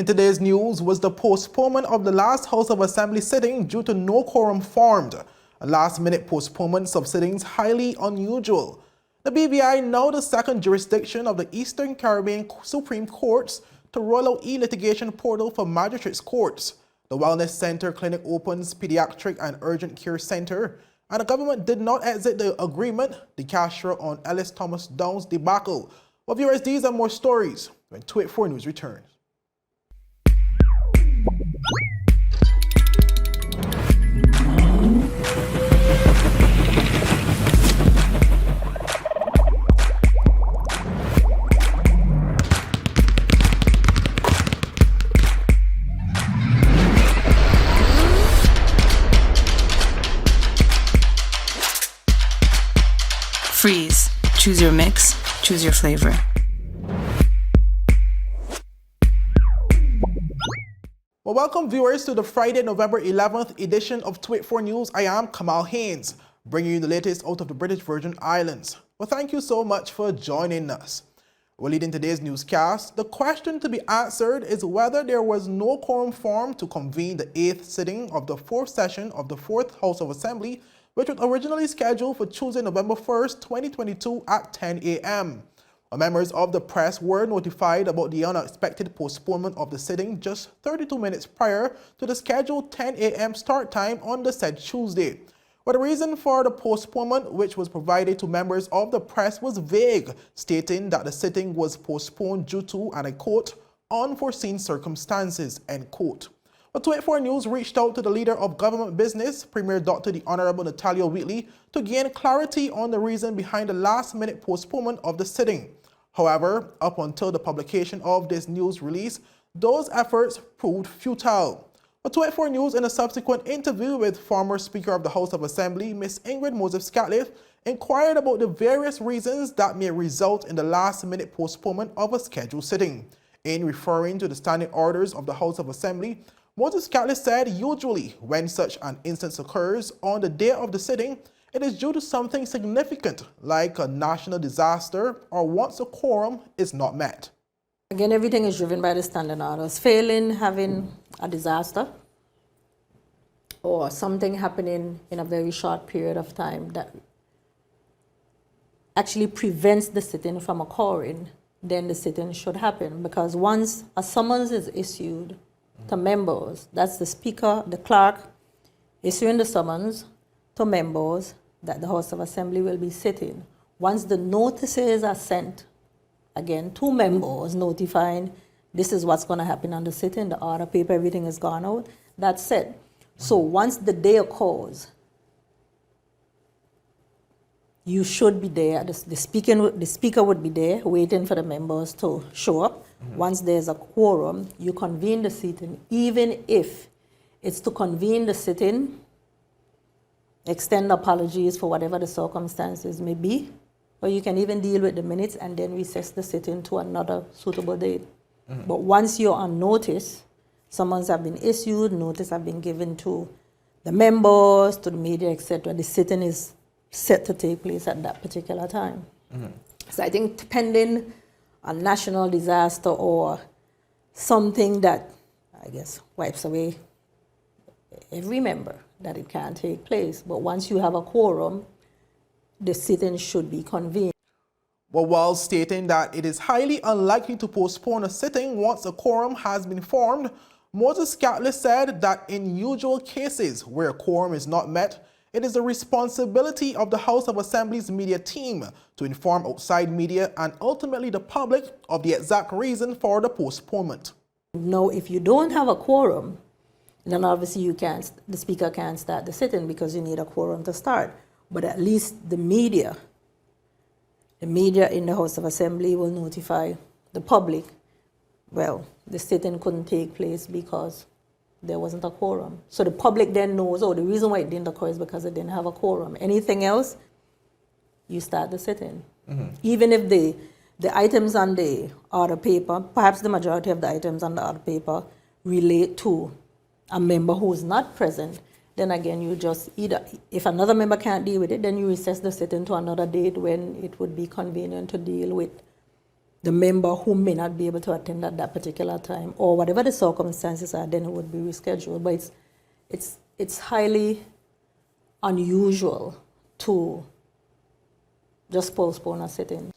In today's news was the postponement of the last House of Assembly sitting due to no quorum formed. A last-minute postponement of sittings highly unusual. The BVI, now the second jurisdiction of the Eastern Caribbean Supreme Courts, to roll out e-litigation portal for magistrates' courts. The Wellness Center Clinic opens Pediatric and Urgent Care Center, and the government did not exit the agreement, the cashier on Ellis Thomas Downs debacle. Well, viewers, these and more stories when 284 News returns. Freeze. Choose your mix. Choose your flavor. Well, welcome viewers to the Friday, November 11th edition of 284 News. I am Kamal Haynes, bringing you the latest out of the British Virgin Islands. Well, thank you so much for joining us. Well, leading today's newscast, the question to be answered is whether there was no quorum formed to convene the 8th sitting of the 4th session of the 4th House of Assembly, which was originally scheduled for Tuesday, November 1st, 2022 at 10 a.m. Members of the press were notified about the unexpected postponement of the sitting just 32 minutes prior to the scheduled 10 a.m. start time on the said Tuesday. But the reason for the postponement, which was provided to members of the press, was vague, stating that the sitting was postponed due to, and I quote, unforeseen circumstances, end quote. But 284 News reached out to the leader of government business, Premier Dr. the Honorable Natalia Wheatley, to gain clarity on the reason behind the last-minute postponement of the sitting. However, up until the publication of this news release, those efforts proved futile. But 284 News, in a subsequent interview with former Speaker of the House of Assembly, Ms. Ingrid Moses-Scatliffe, inquired about the various reasons that may result in the last-minute postponement of a scheduled sitting. In referring to the standing orders of the House of Assembly, Moses-Scatliffe said usually when such an instance occurs on the day of the sitting, it is due to something significant like a national disaster or once a quorum is not met. Again, everything is driven by the standing orders. Failing having a disaster or something happening in a very short period of time that actually prevents the sitting from occurring, then the sitting should happen. Because once a summons is issued to members, that's the Speaker, the Clerk, issuing the summons to members that the House of Assembly will be sitting. Once the notices are sent, again, to members notifying this is what's going to happen on the sitting, the order paper, everything is gone out, that's it. So once the day occurs, you should be there. The speaker would be there waiting for the members to show up. Once there's a quorum, you convene the sitting, even if it's to convene the sitting, extend apologies for whatever the circumstances may be, or you can even deal with the minutes and then recess the sitting to another suitable date. But once you're on notice, summons have been issued, notice have been given to the members, to the media, etc., the sitting is set to take place at that particular time. So I think depending a national disaster or something that, I guess, wipes away every member, that it can't take place. But once you have a quorum, the sitting should be convened. Well, while stating that it is highly unlikely to postpone a sitting once a quorum has been formed, Moses-Scatliffe said that in usual cases where a quorum is not met, it is the responsibility of the House of Assembly's media team to inform outside media and ultimately the public of the exact reason for the postponement. Now, if you don't have a quorum, then obviously the speaker can't start the sitting because you need a quorum to start. But at least the media in the House of Assembly will notify the public, well, the sitting couldn't take place because there wasn't a quorum. So the public then knows, oh, the reason why it didn't occur is because it didn't have a quorum. Anything else, you start the sitting. Even if the items on the order paper, perhaps the majority of the items on the order paper relate to a member who is not present, then again, you just either, if another member can't deal with it, then you recess the sitting to another date when it would be convenient to deal with the member who may not be able to attend at that particular time, or whatever the circumstances are, then it would be rescheduled. But it's highly unusual to just postpone a sitting.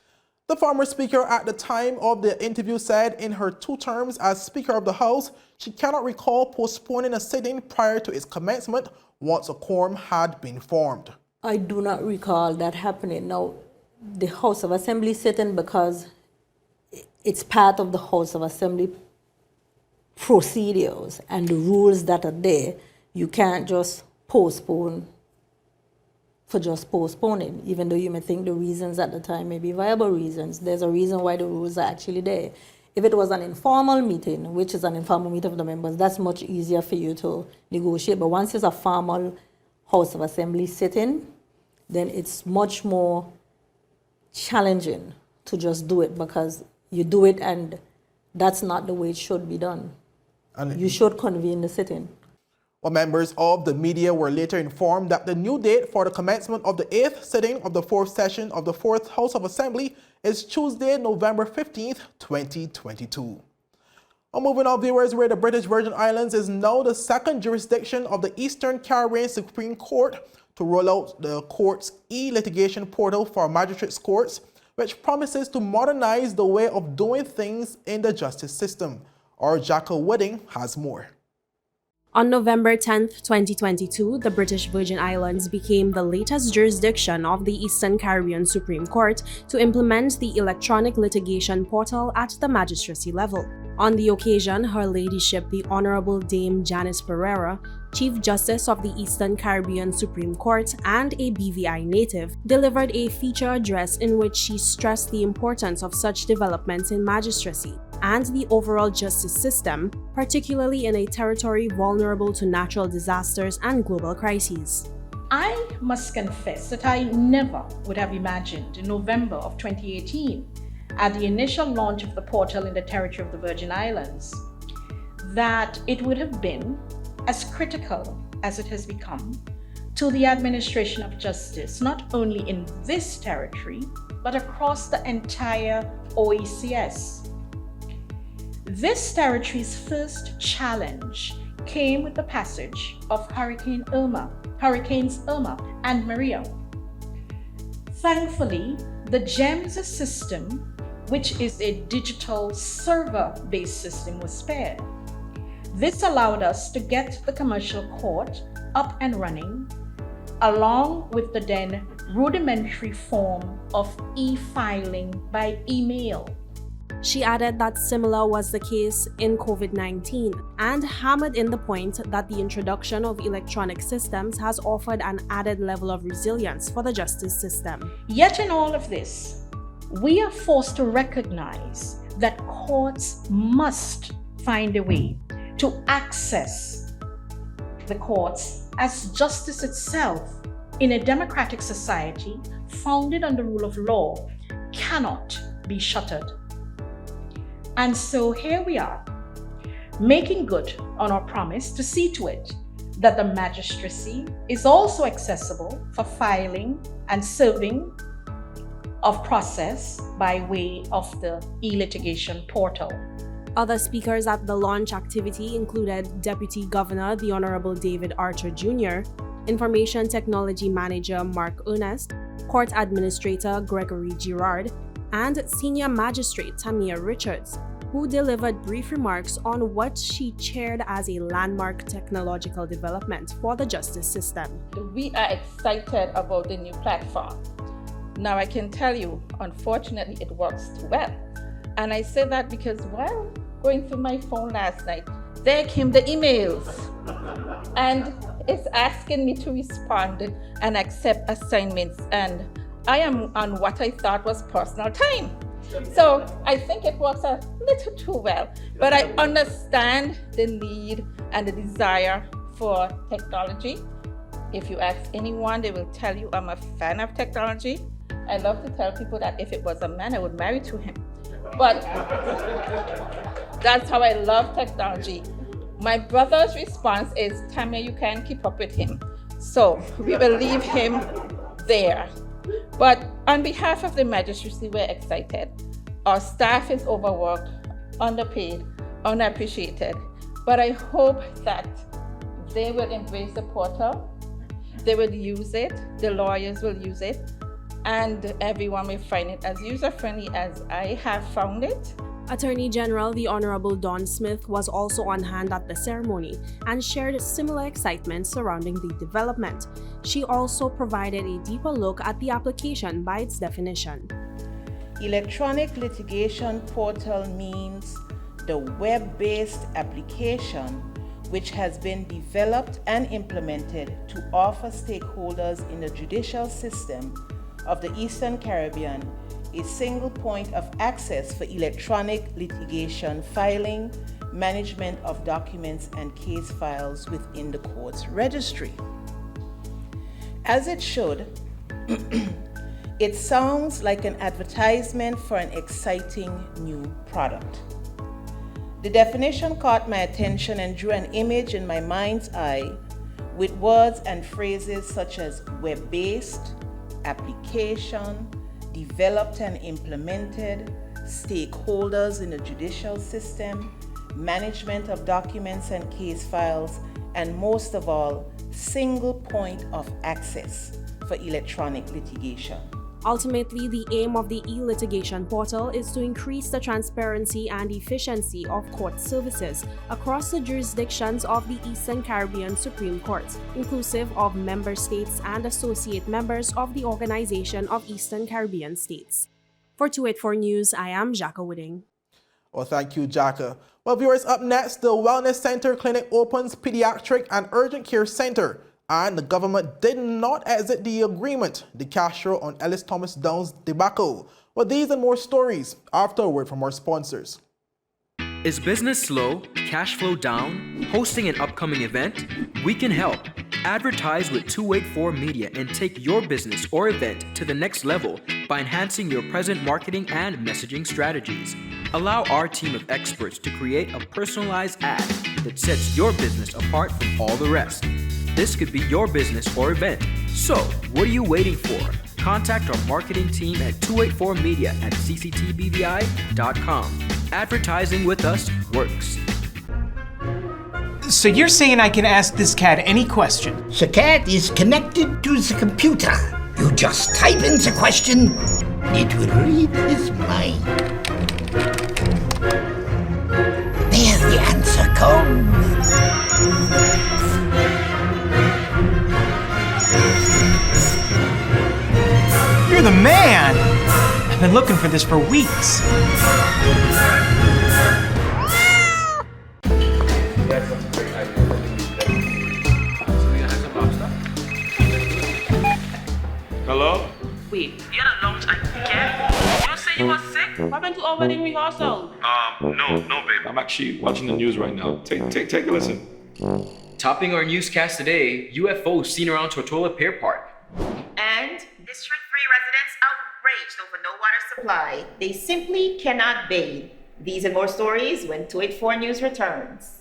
The former speaker at the time of the interview said in her 2 terms as Speaker of the House, she cannot recall postponing a sitting prior to its commencement once a quorum had been formed. I do not recall that happening. Now, the House of Assembly sitting, because it's part of the House of Assembly procedures and the rules that are there, you can't just postpone for just postponing, even though you may think the reasons at the time may be viable reasons. There's a reason why the rules are actually there. If it was an informal meeting, which is an informal meeting of the members, that's much easier for you to negotiate. But once it's a formal House of Assembly sitting, then it's much more challenging to just do it, because you do it and that's not the way it should be done. And you should convene the sitting. Well, members of the media were later informed that the new date for the commencement of the 8th sitting of the 4th session of the 4th House of Assembly is Tuesday, November 15th, 2022. Moving on, viewers, where the British Virgin Islands is now the second jurisdiction of the Eastern Caribbean Supreme Court to roll out the court's e-litigation portal for magistrates' courts, which promises to modernize the way of doing things in the justice system. Our Jackal Wedding has more. On November 10, 2022, the British Virgin Islands became the latest jurisdiction of the Eastern Caribbean Supreme Court to implement the electronic litigation portal at the magistracy level. On the occasion, Her Ladyship the Honorable Dame Janice Pereira, Chief Justice of the Eastern Caribbean Supreme Court and a BVI native, delivered a feature address in which she stressed the importance of such developments in magistracy and the overall justice system, particularly in a territory vulnerable to natural disasters and global crises. I must confess that I never would have imagined in November of 2018, at the initial launch of the portal in the territory of the Virgin Islands, that it would have been as critical as it has become to the administration of justice, not only in this territory, but across the entire OECS. This territory's first challenge came with the passage of Hurricanes Irma and Maria. Thankfully, the GEMS system, which is a digital server-based system, was spared. This allowed us to get the commercial court up and running, along with the then rudimentary form of e-filing by email. She added that similar was the case in COVID-19 and hammered in the point that the introduction of electronic systems has offered an added level of resilience for the justice system. Yet in all of this, we are forced to recognize that courts must find a way to access the courts as justice itself in a democratic society founded on the rule of law cannot be shuttered. And so here we are, making good on our promise to see to it that the magistracy is also accessible for filing and serving of process by way of the e-litigation portal. Other speakers at the launch activity included Deputy Governor the Honorable David Archer Jr., Information Technology Manager Mark Ernest, Court Administrator Gregory Girard, and Senior Magistrate Tamia Richards, who delivered brief remarks on what she chaired as a landmark technological development for the justice system. We are excited about the new platform. Now I can tell you, unfortunately, it works too well. And I say that because while going through my phone last night, there came the emails. And it's asking me to respond and accept assignments. And I am on what I thought was personal time. So I think it works a little too well. But I understand the need and the desire for technology. If you ask anyone, they will tell you I'm a fan of technology. I love to tell people that if it was a man, I would marry to him. But that's how I love technology. My brother's response is, Tamia, you can't keep up with him. So we will leave him there. But on behalf of the magistracy, we're excited. Our staff is overworked, underpaid, unappreciated. But I hope that they will embrace the portal, they will use it, the lawyers will use it, and everyone will find it as user-friendly as I have found it. Attorney General the Honorable Dawn Smith was also on hand at the ceremony and shared similar excitement surrounding the development. She also provided a deeper look at the application by its definition. Electronic litigation portal means the web-based application which has been developed and implemented to offer stakeholders in the judicial system of the Eastern Caribbean a single point of access for electronic litigation filing, management of documents and case files within the court's registry. As it should, it sounds like an advertisement for an exciting new product. The definition caught my attention and drew an image in my mind's eye with words and phrases such as web-based, application, developed and implemented, stakeholders in the judicial system, management of documents and case files, and most of all, single point of access for electronic litigation. Ultimately, the aim of the e-litigation portal is to increase the transparency and efficiency of court services across the jurisdictions of the Eastern Caribbean Supreme Court, inclusive of member states and associate members of the Organization of Eastern Caribbean States. For 284 News, I am Jacka Wooding. Well, thank you, Jacka. Well, viewers, up next, the Wellness Center Clinic opens Pediatric and Urgent Care Center. And the government did not exit the agreement, the Castro on Ellis Thomas Downs debacle. Well, these and more stories after a word from our sponsors. Is business slow, cash flow down, hosting an upcoming event? We can help. Advertise with 284 Media and take your business or event to the next level by enhancing your present marketing and messaging strategies. Allow our team of experts to create a personalized ad that sets your business apart from all the rest. This could be your business or event. So, what are you waiting for? Contact our marketing team at 284media@cctbvi.com. Advertising with us works. So you're saying I can ask this cat any question? The cat is connected to the computer. You just type in the question, it will read his mind. There the answer comes. You're the man! I've been looking for this for weeks. Hello? Wait, you had a long time again? You don't say you were sick? What happened to our wedding rehearsal? No, babe. I'm actually watching the news right now. Take a listen. Topping our newscast today, UFOs seen around Tortola Pier Park. And District 3 residents outraged over no water supply. They simply cannot bathe. These and more stories when 284 News returns.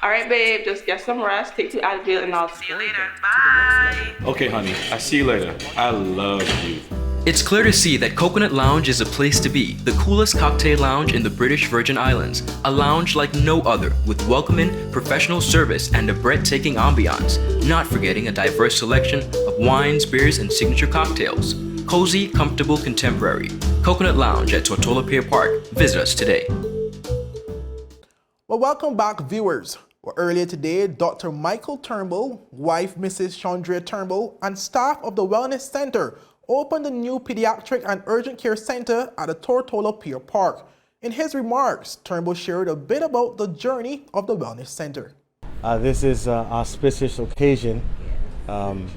Alright, babe, just get some rest, take 2 Advil, and I'll see you later. Bye! Okay, honey. I see you later. I love you. It's clear to see that Coconut Lounge is a place to be, the coolest cocktail lounge in the British Virgin Islands. A lounge like no other, with welcoming, professional service, and a breathtaking ambiance. Not forgetting a diverse selection of wines, beers, and signature cocktails. Cozy, comfortable, contemporary. Coconut Lounge at Tortola Pier Park. Visit us today. Well, welcome back, viewers. Well, earlier today, Dr. Michael Turnbull, wife Mrs. Chandra Turnbull, and staff of the Wellness Center opened the new Pediatric and Urgent Care Center at the Tortola Pier Park. In his remarks, Turnbull shared a bit about the journey of the Wellness Center. This is an auspicious occasion. I'm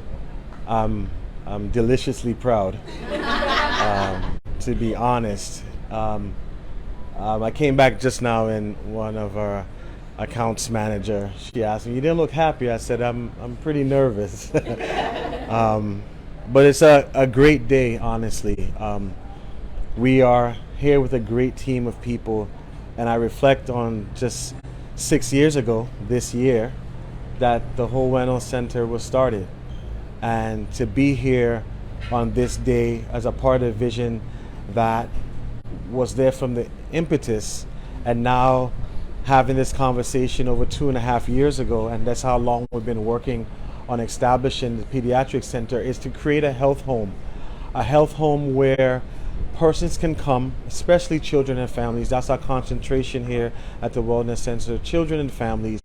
deliciously proud, to be honest. I came back just now and one of our accounts manager, she asked me, "You didn't look happy." I said, I'm pretty nervous. But it's a great day, honestly. We are here with a great team of people, and I reflect on just 6 years ago, this year, that the whole Wellness Center was started. And to be here on this day as a part of vision that was there from the impetus, and now having this conversation over 2.5 years ago, and that's how long we've been working on establishing the pediatric center, is to create a health home where persons can come, especially children and families. That's our concentration here at the Wellness Center, children and families,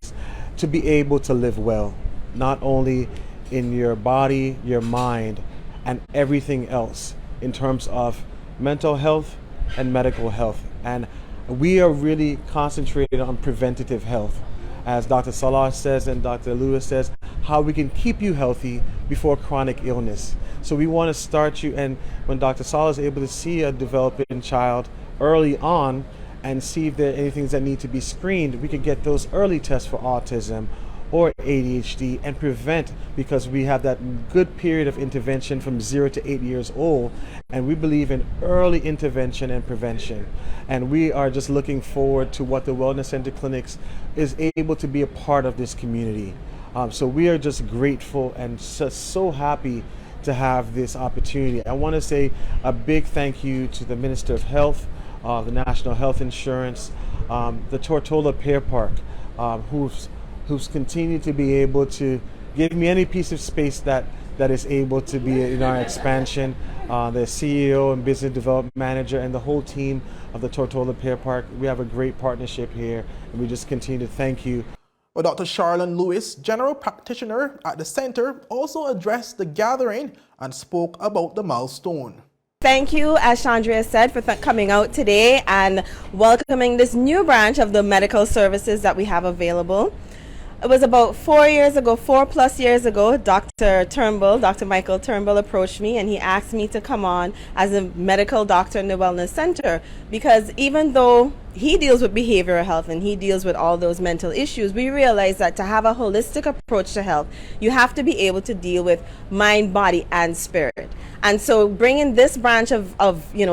to be able to live well, not only in your body, your mind, and everything else in terms of mental health and medical health. And we are really concentrated on preventative health. As Dr. Salah says and Dr. Lewis says, how we can keep you healthy before chronic illness. So we want to start you, and when Dr. Salah is able to see a developing child early on and see if there are anything that need to be screened, we can get those early tests for autism or ADHD and prevent, because we have that good period of intervention from 0 to 8 years old, and we believe in early intervention and prevention. And we are just looking forward to what the Wellness Center Clinics is able to be a part of this community. So we are just grateful and so happy to have this opportunity. I want to say a big thank you to the Minister of Health, the National Health Insurance, the Tortola Pear Park, who's continued to be able to give me any piece of space that is able to be in our expansion. The CEO and Business Development Manager and the whole team of the Tortola Pear Park. We have a great partnership here, and we just continue to thank you. Well, Dr. Charlene Lewis, General Practitioner at the Center, also addressed the gathering and spoke about the milestone. Thank you, as Chandra said, for coming out today and welcoming this new branch of the medical services that we have available. It was about 4 plus years ago, Dr. Michael Turnbull approached me and he asked me to come on as a medical doctor in the Wellness Center, because even though he deals with behavioral health and he deals with all those mental issues, we realize that to have a holistic approach to health, you have to be able to deal with mind, body, and spirit. And so bringing this branch of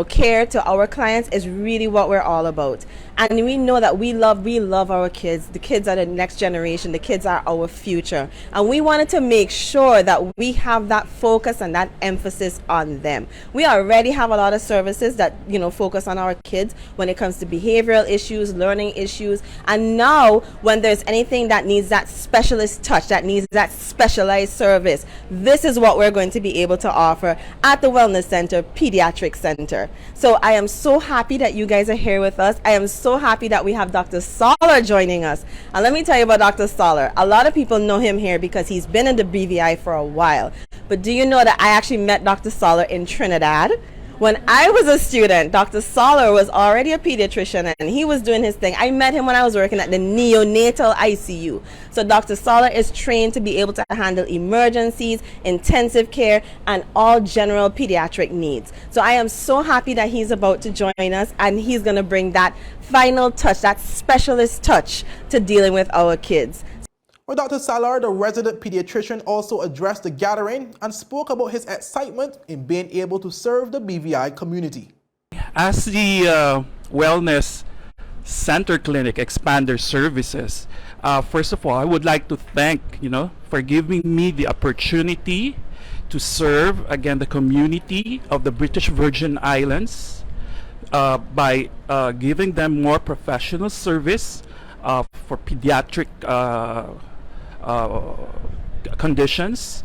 care to our clients is really what we're all about. And we know that we love our kids. The kids are the next generation. The kids are our future. And we wanted to make sure that we have that focus and that emphasis on them. We already have a lot of services that, focus on our kids when it comes to behavioral issues, learning issues. And now when there's anything that needs that specialist touch, that needs that specialized service, this is what we're going to be able to offer at the Wellness Center Pediatric Center. So I am so happy that you guys are here with us. I am so happy that we have Dr. Soller joining us. And let me tell you about Dr. Soller. A lot of people know him here because he's been in the BVI for a while. But do you know that I actually met Dr. Soller in Trinidad? When I was a student, Dr. Soller was already a pediatrician and he was doing his thing. I met him when I was working at the neonatal ICU. So Dr. Soller is trained to be able to handle emergencies, intensive care, and all general pediatric needs. So I am so happy that he's about to join us, and he's going to bring that final touch, that specialist touch to dealing with our kids. Well, Dr. Salar, the resident pediatrician, also addressed the gathering and spoke about his excitement in being able to serve the BVI community. As the Wellness Center Clinic expander services, first of all, I would like to thank, for giving me the opportunity to serve, again, the community of the British Virgin Islands by giving them more professional service for pediatric conditions,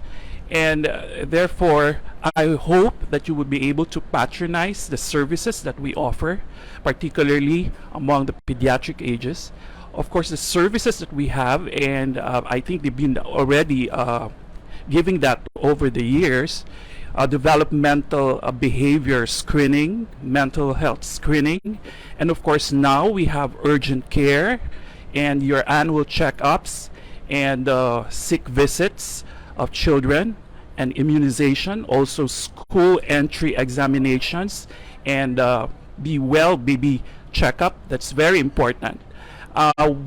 and therefore I hope that you will be able to patronize the services that we offer, particularly among the pediatric ages. Of course, the services that we have, and I think they've been already giving that over the years, developmental behavior screening, mental health screening, and of course now we have urgent care and your annual checkups and sick visits of children and immunization, also school entry examinations, and Be Well Baby checkup. That's very important.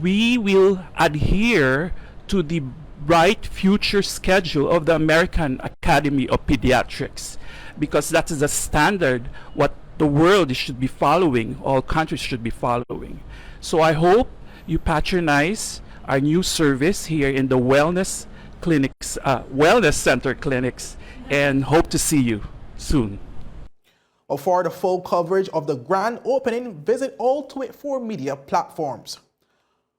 We will adhere to the Bright Future schedule of the American Academy of Pediatrics, because that is a standard what the world should be following, all countries should be following. So I hope you patronize our new service here in the Wellness Clinics, Wellness Center Clinics, and hope to see you soon. Well, for the full coverage of the grand opening, visit all 284 media platforms.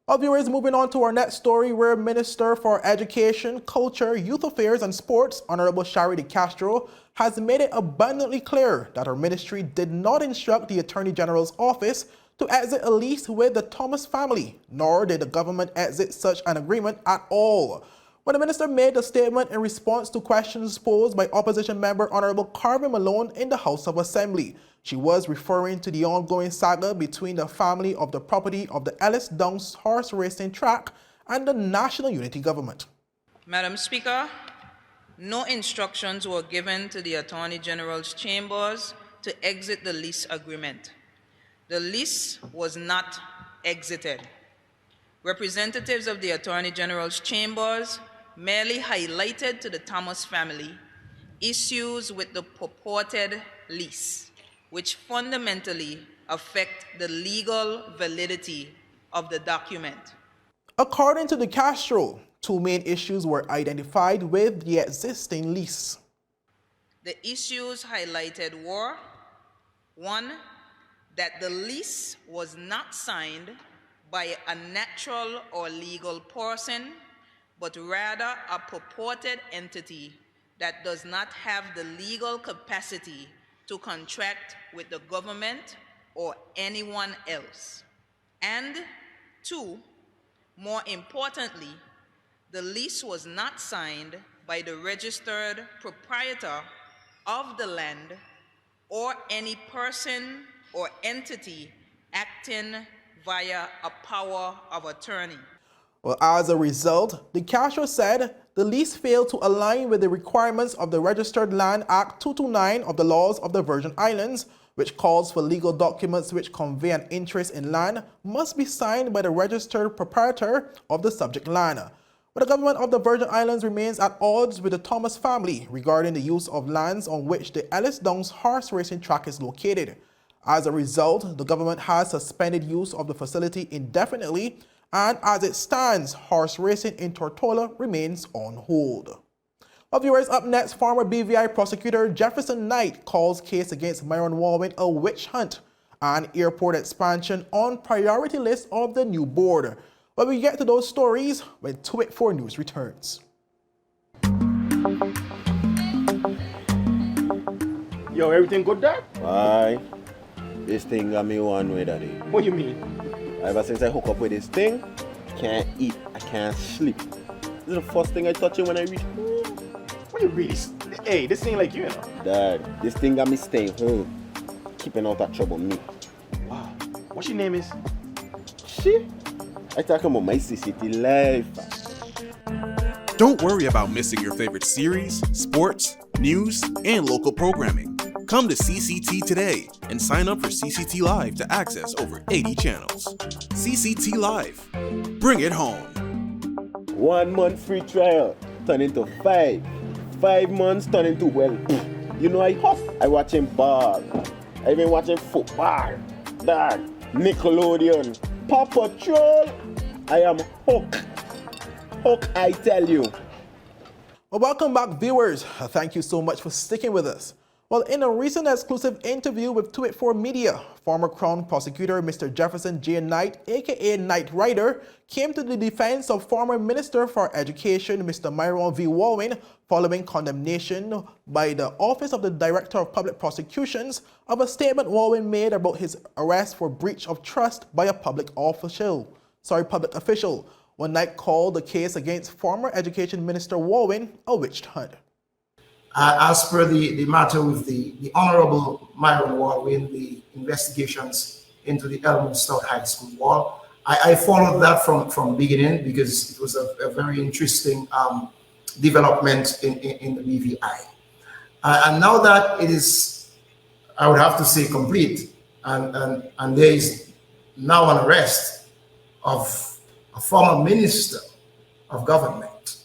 Our viewers, moving on to our next story, where Minister for Education, Culture, Youth Affairs and Sports, Honorable Shari De Castro, has made it abundantly clear that her ministry did not instruct the Attorney General's office to exit a lease with the Thomas family, nor did the government exit such an agreement at all. When the minister made the statement in response to questions posed by opposition member Honorable Carvin Malone in the House of Assembly, she was referring to the ongoing saga between the family of the property of the Ellis Downs horse racing track and the National Unity Government. Madam Speaker, no instructions were given to the Attorney General's chambers to exit the lease agreement. The lease was not exited. Representatives of the Attorney General's chambers merely highlighted to the Thomas family issues with the purported lease, which fundamentally affect the legal validity of the document. According to De Castro, two main issues were identified with the existing lease. The issues highlighted were: one, that the lease was not signed by a natural or legal person, but rather a purported entity that does not have the legal capacity to contract with the government or anyone else. And two, more importantly, the lease was not signed by the registered proprietor of the land or any person or entity acting via a power of attorney. Well, as a result, De Castro said the lease failed to align with the requirements of the Registered Land Act 229 of the laws of the Virgin Islands, which calls for legal documents which convey an interest in land must be signed by the registered proprietor of the subject land. But the government of the Virgin Islands remains at odds with the Thomas family regarding the use of lands on which the Ellis Downs horse racing track is located. As a result, the government has suspended use of the facility indefinitely, and as it stands, horse racing in Tortola remains on hold. Well, viewers, up next, former BVI prosecutor Jefferson Knight calls case against Myron Walwyn a witch hunt and airport expansion on priority list of the new board. But we get to those stories when 284 News returns. Yo, everything good, Dad? Aye. This thing got me one way, Daddy. What you mean? Ever since I hook up with this thing, can't eat, I can't sleep. This is the first thing I touch it when I reach home. What you really? Hey, this thing like you know. Dad, this thing got me staying home, keeping out of trouble me. Wow. What your name is? She? I talk about my CCT life. Don't worry about missing your favorite series, sports, news, and local programming. Come to CCT today and sign up for CCT Live to access over 80 channels. CCT Live. Bring it home. 1 month free trial turn into 5. 5 months turn into, well, you know I hop. I watching ball. I been watching football. Dad, Nickelodeon, Paw Patrol. I am hooked. Hooked, I tell you. Well, welcome back, viewers. Thank you so much for sticking with us. Well, in a recent exclusive interview with 284 Media, former Crown Prosecutor Mr. Jefferson J. Knight, aka Knight Rider, came to the defense of former Minister for Education Mr. Myron V. Walwyn following condemnation by the Office of the Director of Public Prosecutions of a statement Walwyn made about his arrest for breach of trust by a public official, when Knight called the case against former Education Minister Walwyn a witch hunt. As per the matter with the Honorable Myron Walwyn, the investigations into the Elmwood Stout High School wall, I followed that from beginning because it was a very interesting development in the BVI. And now that it is, I would have to say, complete, and there is now an arrest of a former minister of government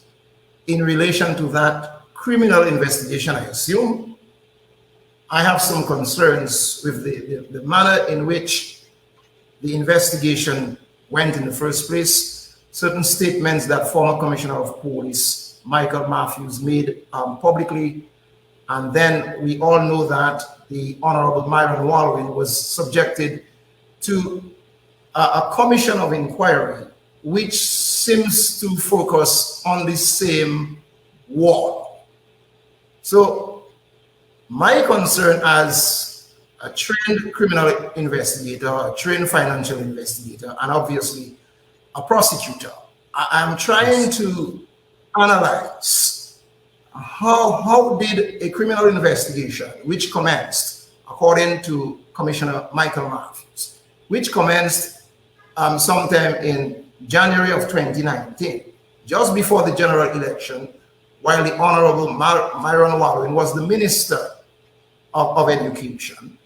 in relation to that criminal investigation, I assume, I have some concerns with the manner in which the investigation went in the first place. Certain statements that former Commissioner of Police Michael Matthews made publicly And then we all know that the Honorable Myron Walwyn was subjected to a commission of inquiry, which seems to focus on the same war. So my concern as a trained criminal investigator, a trained financial investigator, and obviously a prosecutor, I'm trying to analyze how did a criminal investigation, which commenced, according to Commissioner Michael Matthews, which commenced sometime in January of 2019, just before the general election, while the Honorable Myron Walwyn was the Minister of Education.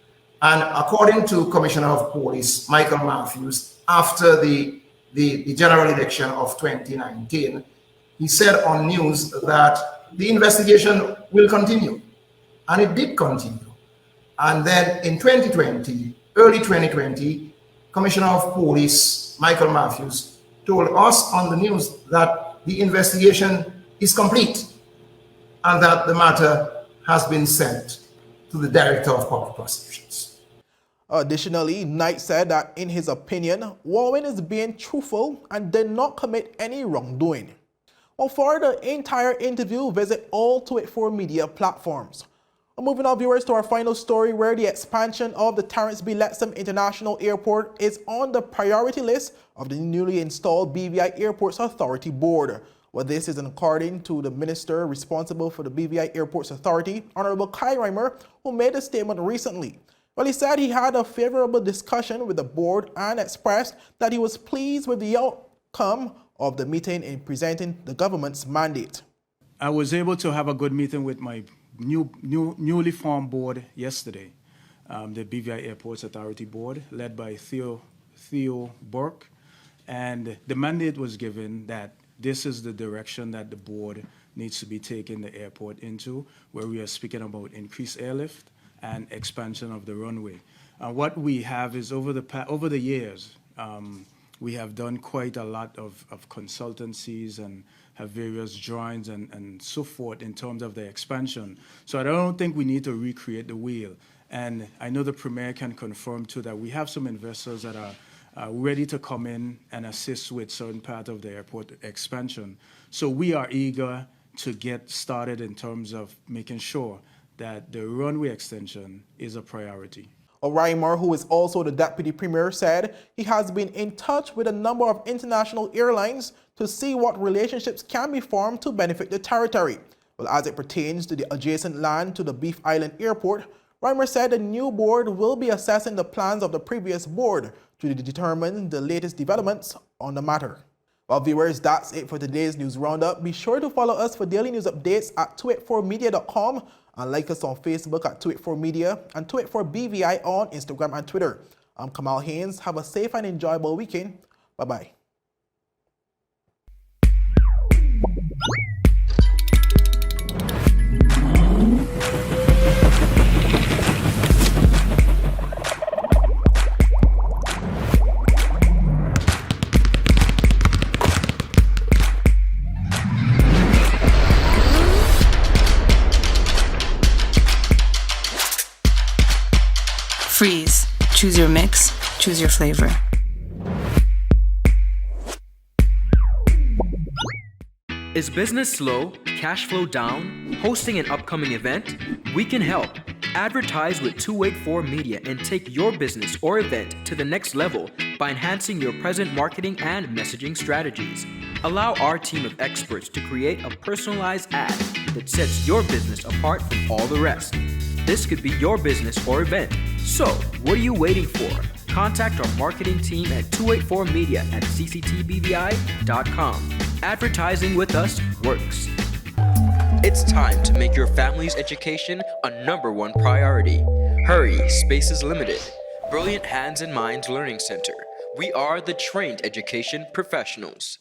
And according to Commissioner of Police Michael Matthews, after the general election of 2019, he said on news that the investigation will continue. And it did continue. And then in 2020, early 2020, Commissioner of Police Michael Matthews told us on the news that the investigation is complete and that the matter has been sent to the Director of Public Prosecutions. Additionally, Knight said that in his opinion, Walwyn is being truthful and did not commit any wrongdoing. Well, for the entire interview, visit all 284 media platforms. Moving on, viewers, to our final story, where the expansion of the Terrence B. Lettsome International Airport is on the priority list of the newly installed BVI Airports Authority Board. Well, this is according to the minister responsible for the BVI Airports Authority, Honorable Kai Reimer, who made a statement recently. Well, he said he had a favorable discussion with the board and expressed that he was pleased with the outcome of the meeting in presenting the government's mandate. I was able to have a good meeting with my newly formed board yesterday, the BVI Airports Authority Board, led by Theo Burke, and the mandate was given that this is the direction that the board needs to be taking the airport into, where we are speaking about increased airlift and expansion of the runway. What we have is over the years, we have done quite a lot of consultancies and have various drawings and so forth in terms of the expansion. So I don't think we need to recreate the wheel. And I know the Premier can confirm too that we have some investors that are ready to come in and assist with certain part of the airport expansion. So we are eager to get started in terms of making sure that the runway extension is a priority. Reimer, who is also the Deputy Premier, said he has been in touch with a number of international airlines to see what relationships can be formed to benefit the territory. Well, as it pertains to the adjacent land to the Beef Island Airport, Reimer said the new board will be assessing the plans of the previous board to determine the latest developments on the matter. Well, viewers, that's it for today's news roundup. Be sure to follow us for daily news updates at 284media.com and like us on Facebook at 284media and 284BVI on Instagram and Twitter. I'm Kamal Haynes. Have a safe and enjoyable weekend. Bye-bye. Freeze. Choose your mix, choose your flavor. Is business slow, cash flow down, hosting an upcoming event? We can help. Advertise with 284 Media and take your business or event to the next level by enhancing your present marketing and messaging strategies. Allow our team of experts to create a personalized ad that sets your business apart from all the rest. This could be your business or event. So, what are you waiting for? Contact our marketing team at 284media at cctbvi.com. Advertising with us works. It's time to make your family's education a #1 priority. Hurry, space is limited. Brilliant Hands and Minds Learning Center. We are the trained education professionals.